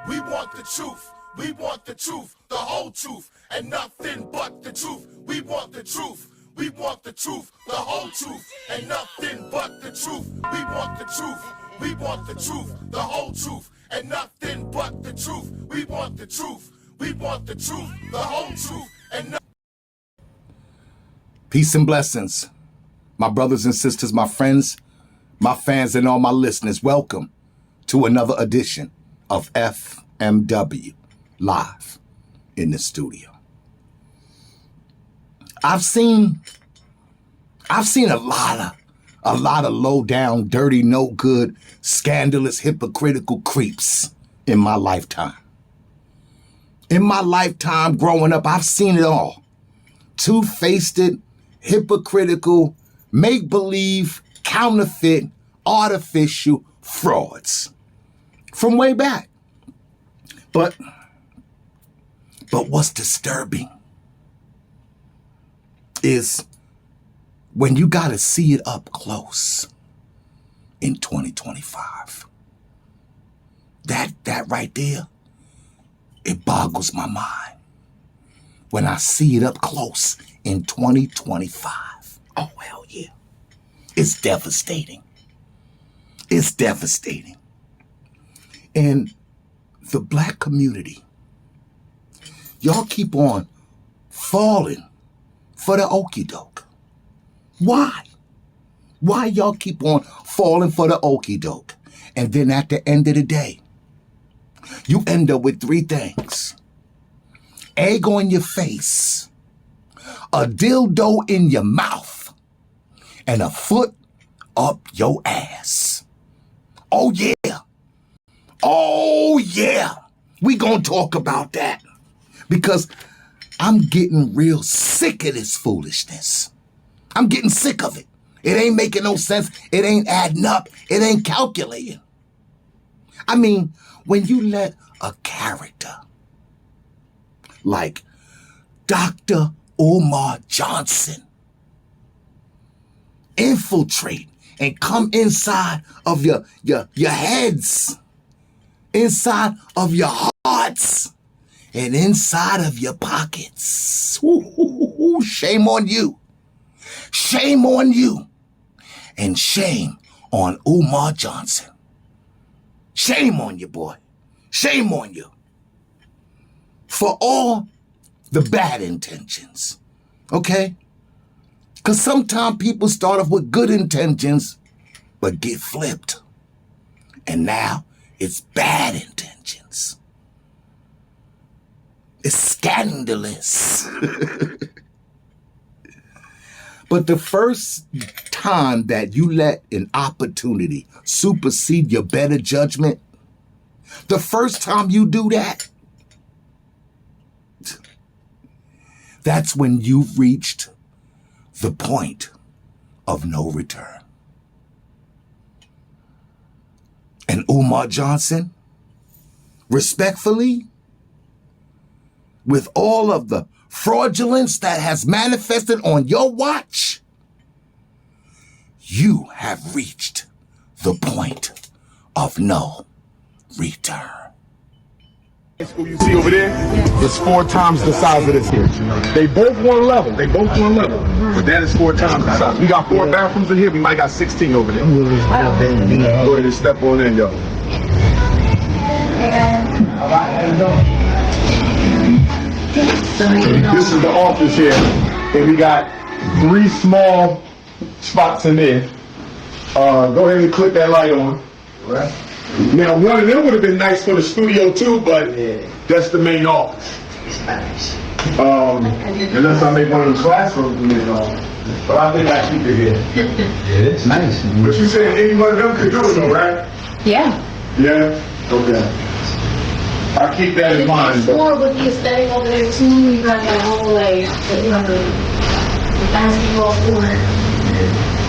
We want the truth. We want the truth, the whole truth, and nothing but the truth. We want the truth. We want the truth, the whole truth, and nothing but the truth. We want the truth. We want the truth, the whole truth, and nothing but the truth. We want the truth. We want the truth, the whole truth, and nothing. Peace and blessings, my brothers and sisters, my friends, my fans, and all my listeners. Welcome to another edition of FMW Live in the studio. I've seen a lot of low down, dirty, no good, scandalous, hypocritical creeps in my lifetime. In my lifetime growing up, I've seen it all. Two-faced, hypocritical, make-believe, counterfeit, artificial frauds from way back. But what's disturbing is when you got to see it up close in 2025. That right there, it boggles my mind. When I see it up close in 2025. Oh, hell yeah. It's devastating. It's devastating. And the black community, y'all keep on falling for the okie doke. Why? Why y'all keep on falling for the okie doke? And then at the end of the day, you end up with three things. Egg on your face, a dildo in your mouth, and a foot up your ass. Oh yeah. Oh yeah. We gonna talk about that because I'm getting real sick of this foolishness. I'm getting sick of it. It ain't making no sense. It ain't adding up. It ain't calculating. I mean, when you let a character like Dr. Umar Johnson infiltrate and come inside of your heads, inside of your hearts, and inside of your pockets. Ooh, shame on you. Shame on you. And shame on Umar Johnson. Shame on you, boy. Shame on you. For all the bad intentions, okay? Because sometimes people start off with good intentions, but get flipped. And now it's bad intentions. It's scandalous. But the first time that you let an opportunity supersede your better judgment, the first time you do that, that's when you've reached the point of no return. And Umar Johnson, respectfully, with all of the fraudulence that has manifested on your watch, you have reached the point of no return. School you see over there is 4 times the size of this here. They both one level. But that is 4 times the size. We got 4 bathrooms in here. We might got 16 over there. Go ahead and step on in, yo. This is the office here, and we got 3 small spots in there. Go ahead and click that light on. Right. Now, one of them would have been nice for the studio too, but that's the main office. Unless I make one of the classrooms in there, but I think I keep it here. Yeah, it's nice. But you said any one of them could do it though, right? Yeah. Yeah? Okay. I keep that in mind. More with the aesthetic over there too. You got that whole like, the basketball court.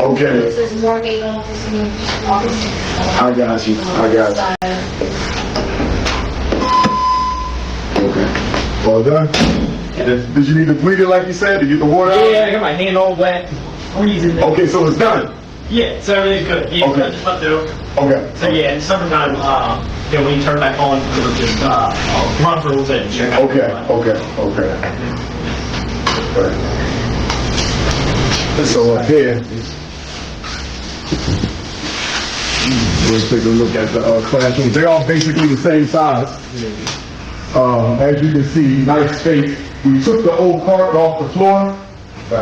Okay. This is more gay office and office. I got you. Okay. Well done. Did you need to bleed it like you said? Did you get the water out? Yeah, I got my hand all wet. Freezing. Okay, so it's done. Yeah, so everything's good. Yeah, Okay. just left it open. Okay. So yeah, in summertime, then when you turn back on, it'll just run for a little bit and check out. Okay. So up here, we'll take a look at the classrooms. They're all basically the same size. As you can see, nice space. We took the old carpet off the floor.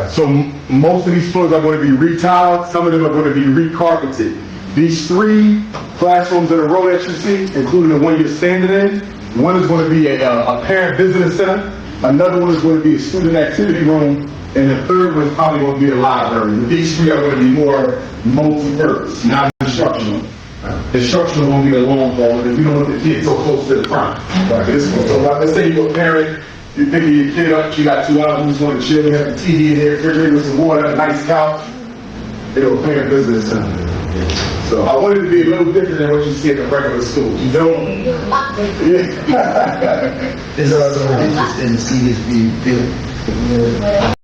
So most of these floors are going to be retiled. Some of them are going to be recarpeted. These 3 classrooms in a row that you see, including the one you're standing in, one is going to be a parent visitor center. Another one is going to be a student activity room. And the third one is probably going to be a library. These 3 are going to be more multi-purpose, not instructional. Instructional won't be a long haul because we don't want the kids so close to the front. So let's say you're a parent, you're picking your kid up, you got 2 hours who's going to chill, you have a TV in there, refrigerator with some water, a nice couch. It'll parent visitor center. So I wanted to be a little different than what you see at the regular school. You don't? Yeah. There's also interest in the seniors being built.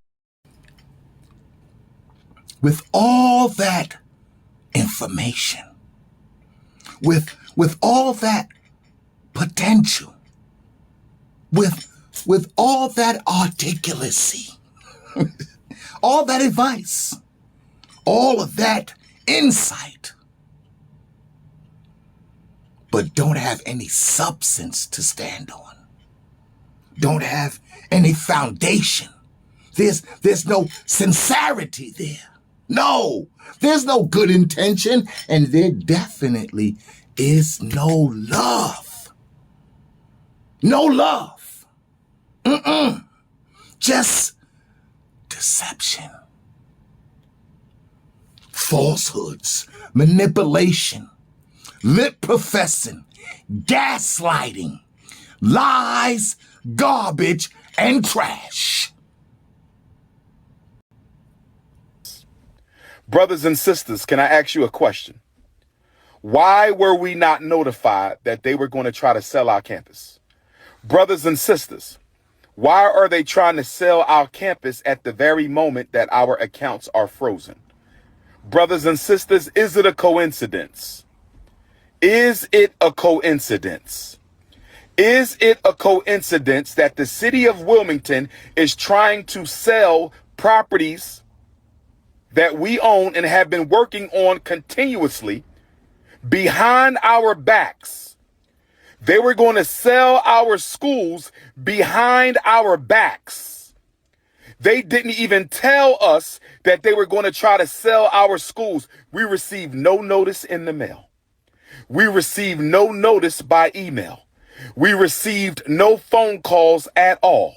With all that information, with all that potential, with all that articulacy, all that advice, all of that insight, but don't have any substance to stand on, don't have any foundation. There's no sincerity there. No, there's no good intention, and there definitely is no love. No love. Just deception. Falsehoods, manipulation, lip professing, gaslighting, lies, garbage, and trash. Brothers and sisters, can I ask you a question? Why were we not notified that they were going to try to sell our campus? Brothers and sisters, why are they trying to sell our campus at the very moment that our accounts are frozen? Brothers and sisters, is it a coincidence? Is it a coincidence? Is it a coincidence that the city of Wilmington is trying to sell properties that we own and have been working on continuously behind our backs? They were going to sell our schools behind our backs. They didn't even tell us that they were going to try to sell our schools. We received no notice in the mail. We received no notice by email. We received no phone calls at all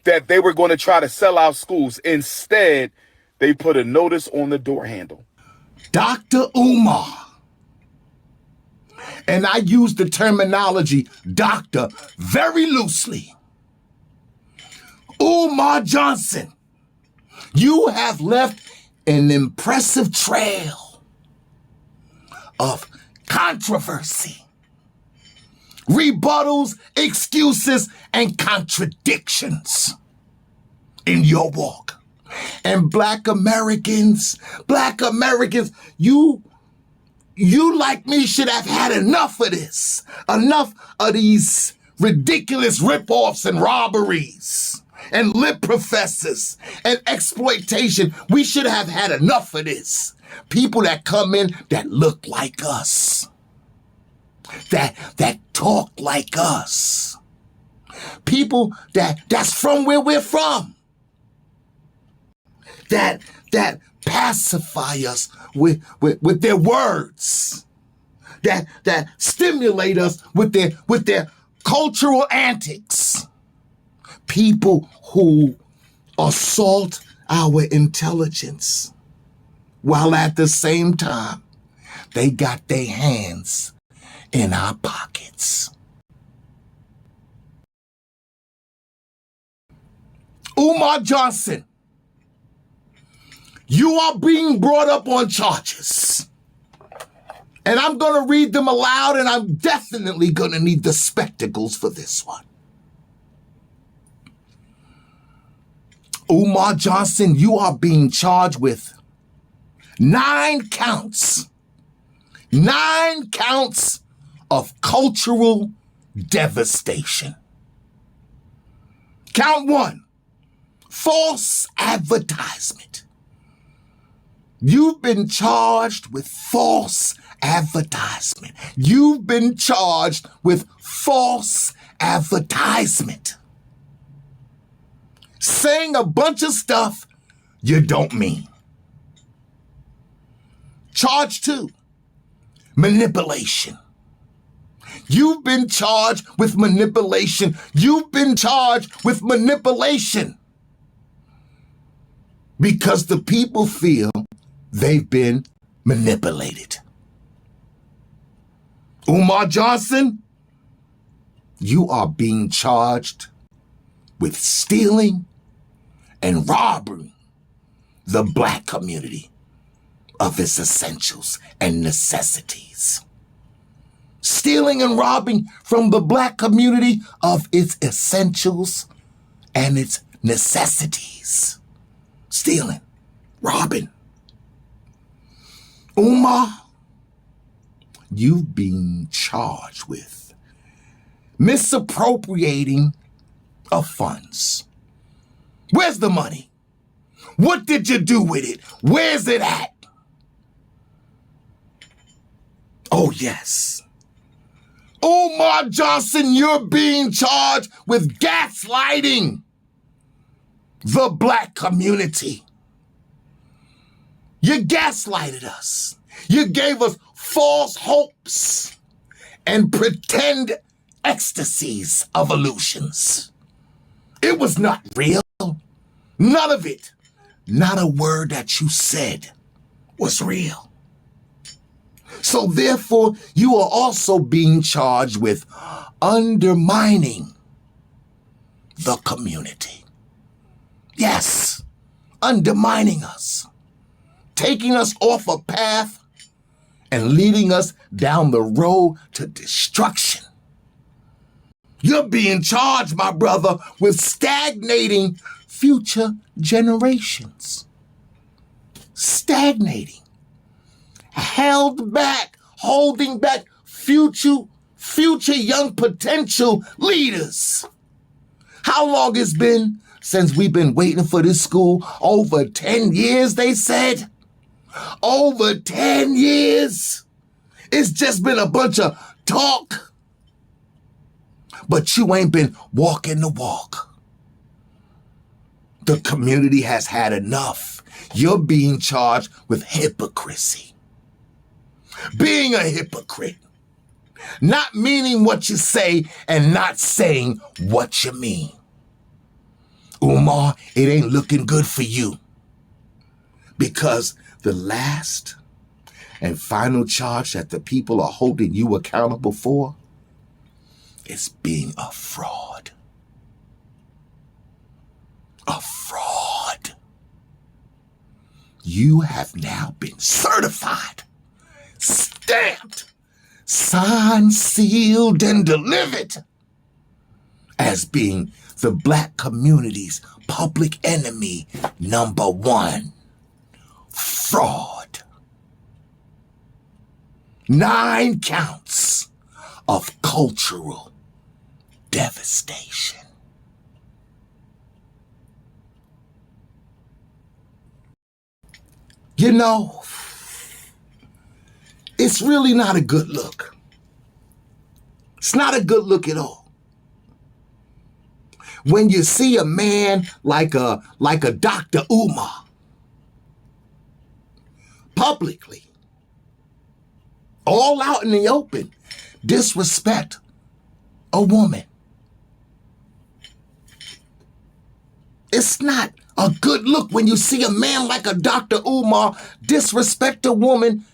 that they were going to try to sell our schools. Instead, they put a notice on the door handle. Dr. Umar, and I use the terminology doctor very loosely. Umar Johnson, you have left an impressive trail of controversy, rebuttals, excuses, and contradictions in your walk. And Black Americans, you like me should have had enough of this. Enough of these ridiculous ripoffs and robberies and lip professors and exploitation. We should have had enough of this. People that come in that look like us, that talk like us. People that's from where we're from. That pacify us with their words, that stimulate us with their cultural antics. People who assault our intelligence while at the same time they got their hands in our pockets. Umar Johnson, you are being brought up on charges. And I'm going to read them aloud, and I'm definitely going to need the spectacles for this one. Umar Johnson, you are being charged with 9 counts 9 counts of cultural devastation. Count 1, false advertisement. You've been charged with false advertisement. You've been charged with false advertisement. Saying a bunch of stuff you don't mean. Charge 2, manipulation. You've been charged with manipulation. You've been charged with manipulation because the people feel they've been manipulated. Umar Johnson, you are being charged with stealing and robbing the black community of its essentials and necessities. Stealing and robbing from the black community of its essentials and its necessities. Stealing, robbing. Umar, you've been charged with misappropriating of funds. Where's the money? What did you do with it? Where's it at? Oh, yes. Umar Johnson, you're being charged with gaslighting the black community. You gaslighted us. You gave us false hopes and pretend ecstasies of illusions. It was not real. None of it. Not a word that you said was real. So therefore, you are also being charged with undermining the community. Yes, undermining us, taking us off a path and leading us down the road to destruction. You're being charged, my brother, with stagnating future generations. Stagnating. Held back, holding back future young potential leaders. How long it's been since we've been waiting for this school? Over 10 years, they said. Over 10 years. It's just been a bunch of talk. But you ain't been walking the walk. The community has had enough. You're being charged with hypocrisy. Being a hypocrite. Not meaning what you say and not saying what you mean. Umar, it ain't looking good for you. Because the last and final charge that the people are holding you accountable for is being a fraud. A fraud. You have now been certified, stamped, signed, sealed, and delivered as being the black community's public enemy #1. Fraud. 9 counts of cultural devastation. You know, it's really not a good look. It's not a good look at all. When you see a man like a Dr. Umar publicly, all out in the open, disrespect a woman. It's not a good look when you see a man like a Dr. Umar disrespect a woman,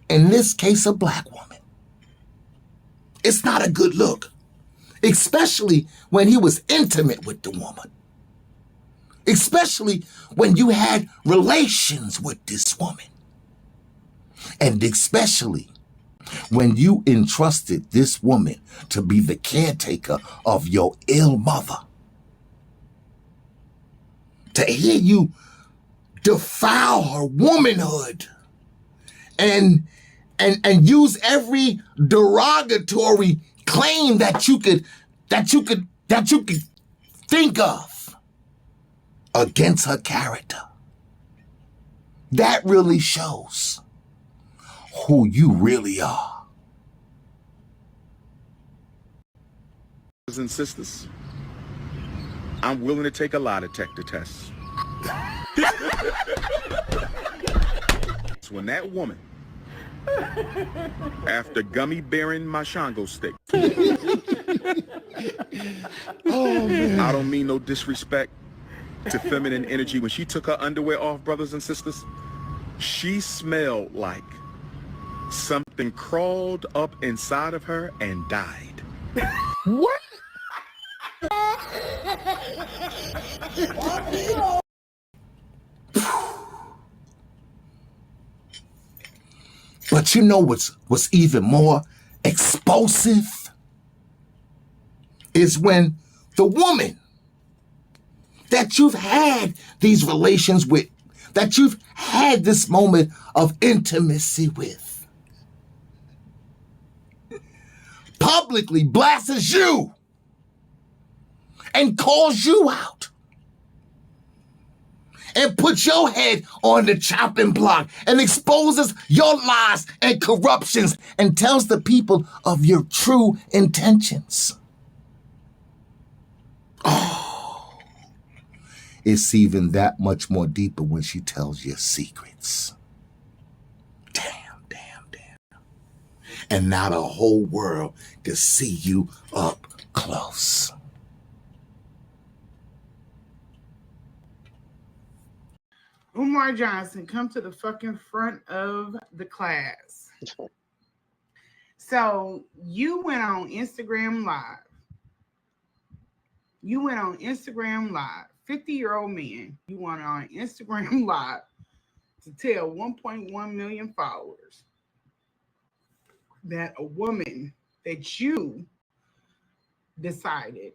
in this case, a black woman. It's not a good look, especially when he was intimate with the woman, especially when you had relations with this woman, and especially when you entrusted this woman to be the caretaker of your ill mother. To hear you defile her womanhood and use every derogatory claim that you could think of against her character. That really shows who you really are. Brothers and sisters, I'm willing to take a lie detector test. When that woman, after gummy bearing my Shango stick, I don't mean no disrespect to feminine energy. When she took her underwear off, brothers and sisters, she smelled like something crawled up inside of her and died. What? But you know what's even more explosive is when the woman that you've had these relations with, that you've had this moment of intimacy with, publicly blasts you and calls you out and puts your head on the chopping block and exposes your lies and corruptions and tells the people of your true intentions. Oh, it's even that much more deeper when she tells your secrets. Damn. And now the whole world can see you up close. Umar Johnson, come to the fucking front of the class. So you went on Instagram Live. 50-year-old man. You went on Instagram Live to tell 1.1 million followers that a woman that you decided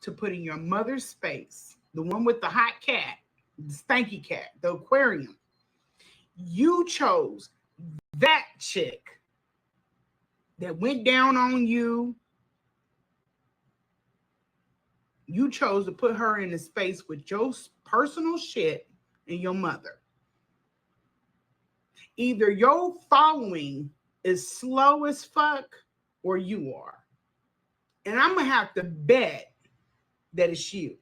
to put in your mother's space, the one with the hot cat, the stanky cat, the aquarium, you chose that chick that went down on you. You chose to put her in a space with your personal shit and your mother. Either your following is slow as fuck or you are. And I'm going to have to bet that it's you.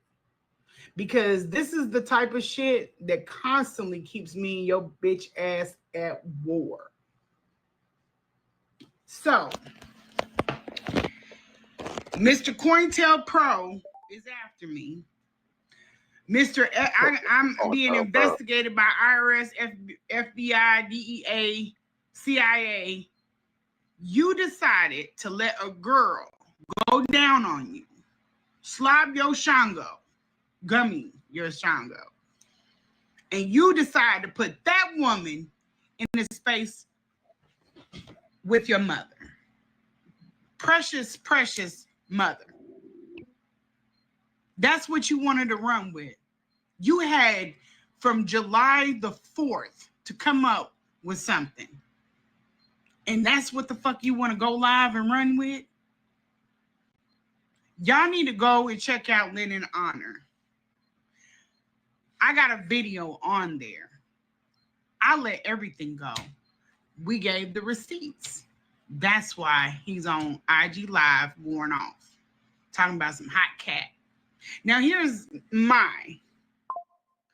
Because this is the type of shit that constantly keeps me and your bitch ass at war. So, Mr. COINTELPRO is after me. I'm being investigated by IRS, FBI, DEA, CIA. You decided to let a girl go down on you, slob your Shango, gummy your Shango, and you decide to put that woman in a space with your mother. Precious mother. That's what you wanted to run with. You had from July the 4th to come up with something. And that's what the fuck you want to go live and run with? Y'all need to go and check out Linen Honor. I got a video on there. I let everything go. We gave the receipts. That's why he's on IG Live going off, talking about some hot cat. Now, here's my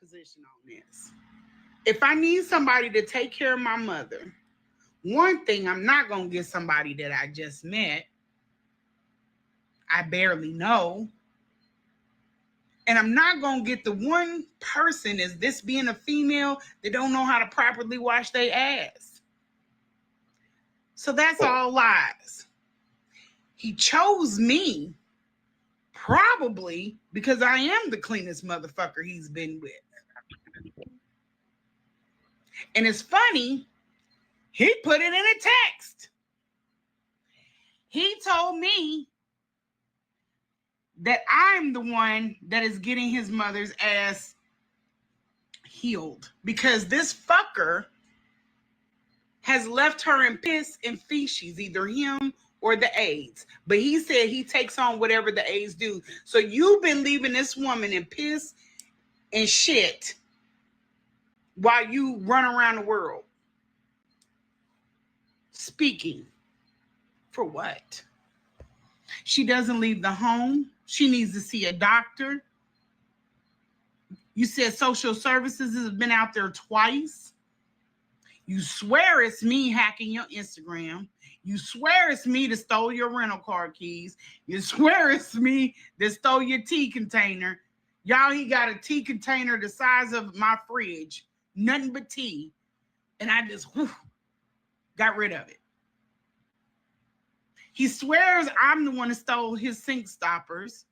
position on this. If I need somebody to take care of my mother, one thing, I'm not going to get somebody that I just met. I barely know. And I'm not going to get the one person, as this being a female, that don't know how to properly wash their ass. So that's all lies. He chose me probably because I am the cleanest motherfucker he's been with. And it's funny, he put it in a text. He told me that I'm the one that is getting his mother's ass healed because this fucker has left her in piss and feces, either him or the AIDS. But he said he takes on whatever the AIDS do. So you've been leaving this woman in piss and shit while you run around the world speaking. For what? She doesn't leave the home. She needs to see a doctor. You said social services has been out there twice. You swear it's me hacking your Instagram. You swear it's me that stole your rental car keys. You swear it's me that stole your tea container. Y'all, he got a tea container the size of my fridge. Nothing but tea. And I just got rid of it. He swears I'm the one that stole his sink stoppers.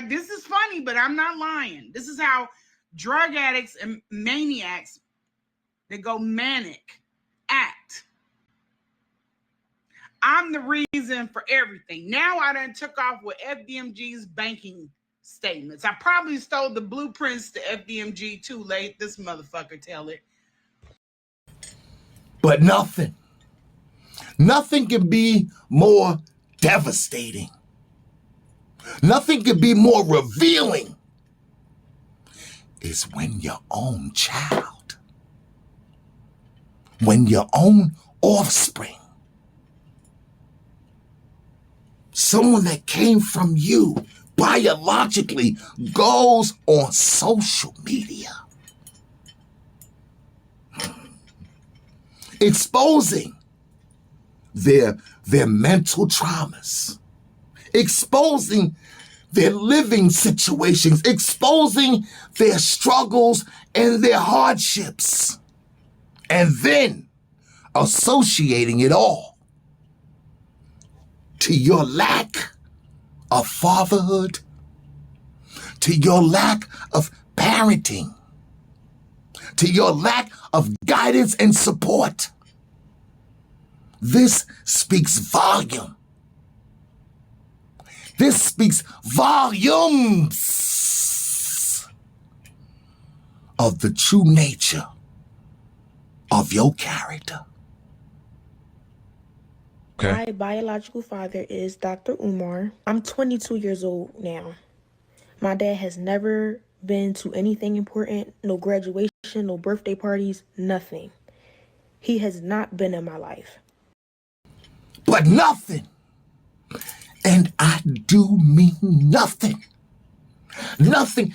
This is funny, but I'm not lying. This is how drug addicts and maniacs that go manic act. I'm the reason for everything. Now I done took off with FDMG's banking statements. I probably stole the blueprints to FDMG too late. This motherfucker tell it. But nothing can be more devastating. Nothing can be more revealing is when your own child, when your own offspring, someone that came from you biologically, goes on social media exposing their mental traumas, exposing their living situations, exposing their struggles and their hardships, and then associating it all to your lack of fatherhood, to your lack of parenting, to your lack of guidance and support. This speaks volume. This speaks volumes of the true nature of your character. Okay. My biological father is Dr. Umar. I'm 22 years old now. My dad has never been to anything important, no graduation, no birthday parties, nothing. He has not been in my life. But nothing, and I do mean nothing. Nothing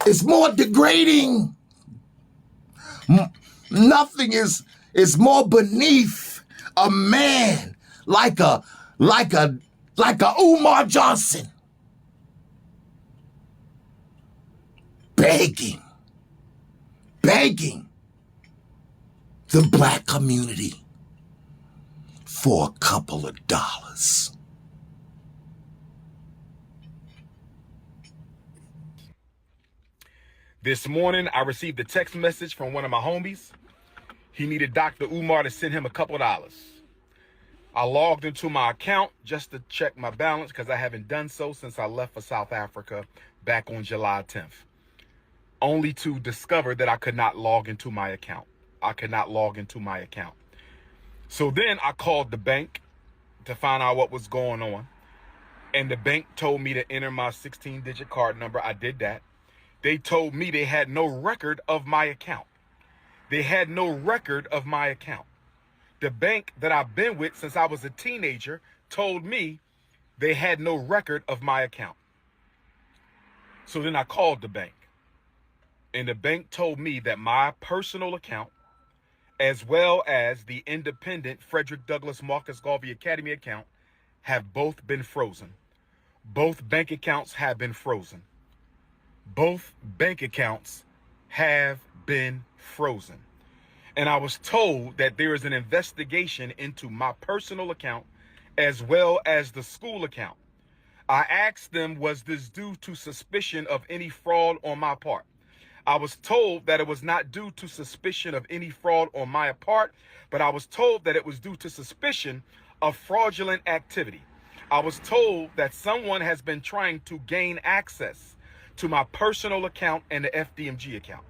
is more degrading. Nothing is more beneath a man like a Umar Johnson, begging the black community for a couple of dollars. This morning, I received a text message from one of my homies. He needed Dr. Umar to send him a couple of dollars. I logged into my account just to check my balance because I haven't done so since I left for South Africa back on July 10th. Only to discover that I could not log into my account. So then I called the bank to find out what was going on. And the bank told me to enter my 16-digit card number. I did that. They told me they had no record of my account. The bank that I've been with since I was a teenager told me they had no record of my account. So then I called the bank. And the bank told me that my personal account, as well as the independent Frederick Douglass Marcus Garvey Academy account, have both been frozen. Both bank accounts have been frozen. And I was told that there is an investigation into my personal account as well as the school account. I asked them, was this due to suspicion of any fraud on my part? I was told that it was not due to suspicion of any fraud on my part, but I was told that it was due to suspicion of fraudulent activity. I was told that someone has been trying to gain access to my personal account and the FDMG account.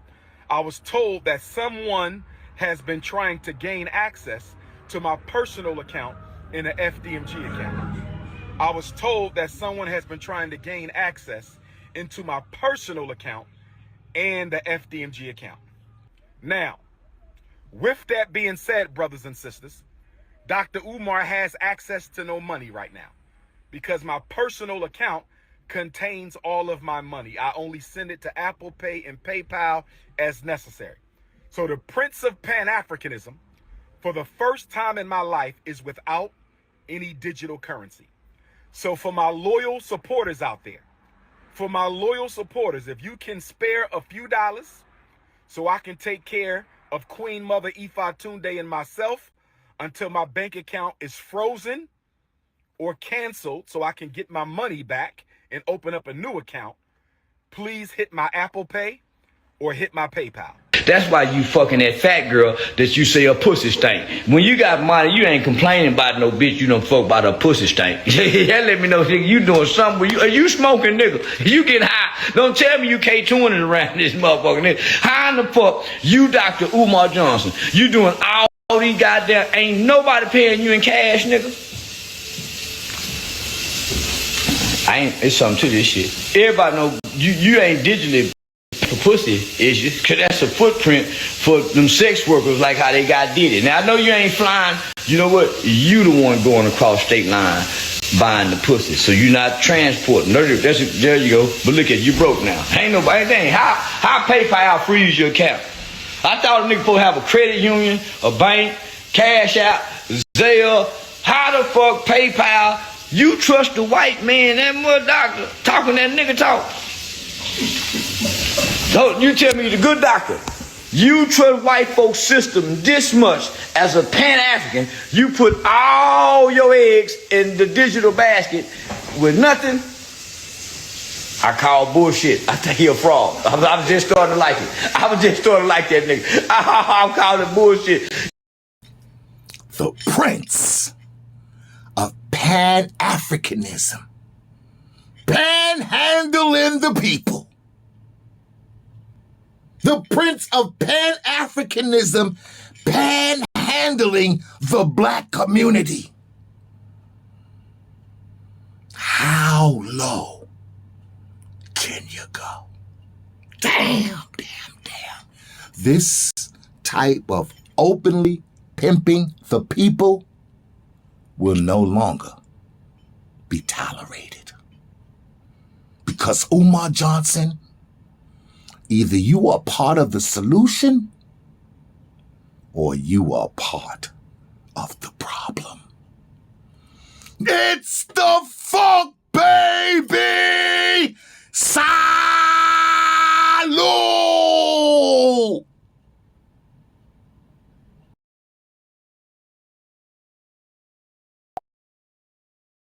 I was told that someone has been trying to gain access to my personal account in the FDMG account. I was told that someone has been trying to gain access into my personal account and the FDMG account. Now, with that being said, brothers and sisters, Dr. Umar has access to no money right now because my personal account contains all of my money. I only send it to Apple Pay and PayPal as necessary. So the Prince of Pan-Africanism, for the first time in my life, is without any digital currency. So for my loyal supporters out there, if you can spare a few dollars so I can take care of Queen Mother Ifa Tunde and myself until my bank account is frozen or canceled so I can get my money back and open up a new account, please hit my Apple Pay or hit my PayPal. That's why you fucking that fat girl that you say a pussy stink. When you got money, you ain't complaining about no bitch you don't fuck about a pussy stink. That let me know, nigga, you doing something. Are you smoking, nigga? You get high. Don't tell me you K2ing it around this motherfucker, nigga. How in the fuck you, Dr. Umar Johnson, you doing all these goddamn, ain't nobody paying you in cash, nigga? It's something to this shit. Everybody know you ain't digitally pussy issues, cause that's a footprint for them sex workers, like how they got did it. Now I know you ain't flying. You know what? You the one going across state line buying the pussy, so you not transporting. There you go. But look at you broke now. Ain't nobody. How PayPal freeze your account? I thought a nigga supposed to have a credit union, a bank, Cash App, Zelle. How the fuck PayPal? You trust the white man, that mother doctor talking that nigga talk. No, you tell me the good doctor. You trust white folks' system this much as a Pan-African, you put all your eggs in the digital basket with nothing. I call bullshit. I think he a fraud. I was just starting to like it. I was just starting to like that nigga. I'm calling bullshit. The Prince of Pan-Africanism, panhandling the people. The Prince of Pan-Africanism, panhandling the black community. How low can you go? Damn. This type of openly pimping the people will no longer be tolerated. Because Umar Johnson, either you are part of the solution or you are part of the problem. It's the funk, baby!